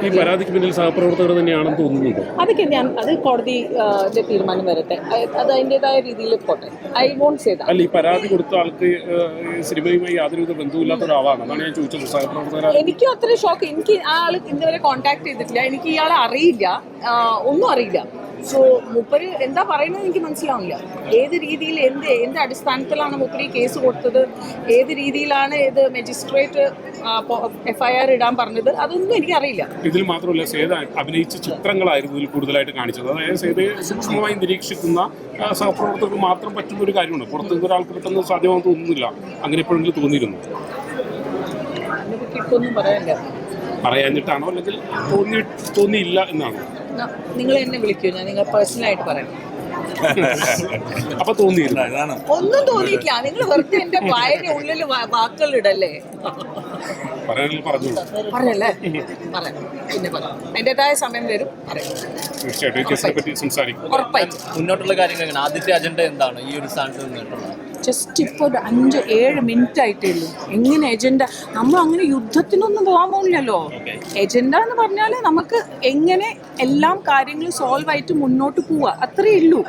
ഈ പരാതിക്ക് പിന്നിൽ സഹപ്രവർത്തകർ തന്നെയാണെന്ന് തോന്നുന്നുണ്ടോ? അതൊക്കെ അത് കോടതി തീരുമാനം വരട്ടെ, അത് അതിൻ്റെതായ രീതിയിൽ പോട്ടെ. I won't say that. അല്ല, ഈ പരാതി കൊടുത്ത ആൾക്ക് സിനിമയുമായി യാതൊരുവിധ ബന്ധമില്ലാത്ത ഒരാളാണ്, അതാണ് ഞാൻ ചോദിച്ചത്. സഹപ്രവർത്തകർ എനിക്കും അത്ര ഷോക്ക്. എനിക്ക് ആ ആൾ ഇന്നുവരെ കോൺടാക്ട് ചെയ്തിട്ടില്ല, എനിക്ക് ഇയാളെ അറിയില്ല, ഒന്നും അറിയില്ല. സോ മൂപ്പര് എന്താ പറയുന്നത് എനിക്ക് മനസ്സിലാവില്ല. ഏത് രീതിയിൽ എന്ത് അടിസ്ഥാനത്തിലാണ് മൂപ്പര് കേസ് കൊടുത്തത്, ഏത് രീതിയിലാണ് ഇത് മജിസ്ട്രേറ്റ് FIR ഇടാൻ പറഞ്ഞത്, അതൊന്നും എനിക്കറിയില്ല. ഇതിൽ മാത്രമല്ല, സേത അഭിനയിച്ച ചിത്രങ്ങളായിരുന്നു ഇതിൽ കൂടുതലായിട്ട് കാണിച്ചത്. അതായത് സേതയെ സൂക്ഷ്മമായി നിരീക്ഷിക്കുന്ന സഹപ്രവർത്തകർക്ക് മാത്രം പറ്റുന്ന ഒരു കാര്യമാണ്. പുറത്തുനിന്ന് ഒരാൾക്ക് പെട്ടെന്ന് സാധ്യമാണെന്ന് തോന്നുന്നില്ല. അങ്ങനെ എപ്പോഴെങ്കിലും തോന്നിയിരുന്നു? ഒന്നും പറയാനില്ല. പറയാഞ്ഞിട്ടാണോ അല്ലെങ്കിൽ തോന്നിയില്ല എന്നാണോ? നിങ്ങൾ എന്നെ വിളിക്കൂ, ഞാൻ നിങ്ങൾ പേഴ്സണലായിട്ട് പറയാം. അപ്പൊ തോന്നിയില്ല? ഒന്നും തോന്നിയില്ല. നിങ്ങൾ വെറുതെ എന്റെ വായന ഉള്ളിൽ വാക്കുകൾ ഇടല്ലേ. പറയല്ലേ, പറയാം, പിന്നെ പറയാം. അതിൻ്റെതായ സമയം വരും, പറയാം. ഉറപ്പായിട്ടും. മുന്നോട്ടുള്ള കാര്യങ്ങൾ ആദ്യത്തെ അജണ്ട എന്താണ് ഈ ഒരു സ്ഥാനത്ത് നിന്നിട്ടുള്ളത്? ജസ്റ്റ് ഇപ്പോൾ ഒരു 5-7 മിനിറ്റ് ആയിട്ടേ ഉള്ളൂ. എങ്ങനെ എജൻഡ, നമ്മൾ അങ്ങനെ യുദ്ധത്തിനൊന്നും പോകാൻ പോകുന്നില്ലല്ലോ. എജൻഡ എന്ന് പറഞ്ഞാൽ നമുക്ക് എങ്ങനെ എല്ലാ കാര്യങ്ങളും സോൾവ് ആയിട്ട് മുന്നോട്ട് പോവുക, അത്രയേ ഉള്ളൂ.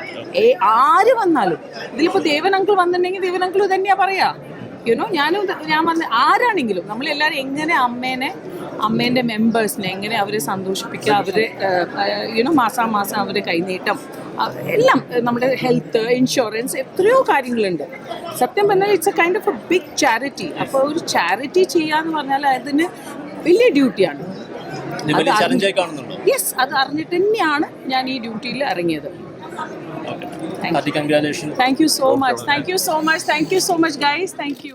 ആര് വന്നാലും, ഇതിലിപ്പോൾ ദേവൻ അങ്കിൾ വന്നിട്ടുണ്ടെങ്കിൽ ദേവൻ അങ്കിൾ തന്നെയാ പറയാ. ഞാൻ വന്ന് ആരാണെങ്കിലും നമ്മളെല്ലാവരും എങ്ങനെ അമ്മേൻ്റെ മെമ്പേഴ്സിനെ എങ്ങനെ അവരെ സന്തോഷിപ്പിക്കുക, അവരെ മാസാമാസം അവരെ കൈനീട്ടം, എല്ലാം നമ്മുടെ ഹെൽത്ത് ഇൻഷുറൻസ് എത്രയോ കാര്യങ്ങളുണ്ട്. സത്യം പറഞ്ഞാൽ it's a kind of a big charity. അപ്പോൾ ഒരു ചാരിറ്റി ചെയ്യാന്ന് പറഞ്ഞാൽ അതിന് വലിയ ഡ്യൂട്ടിയാണ്. യെസ്, അത് അറിഞ്ഞിട്ട് തന്നെയാണ് ഞാൻ ഈ ഡ്യൂട്ടിയിൽ ഇറങ്ങിയത്. Thank you so much. Thank you so much, guys. Thank you.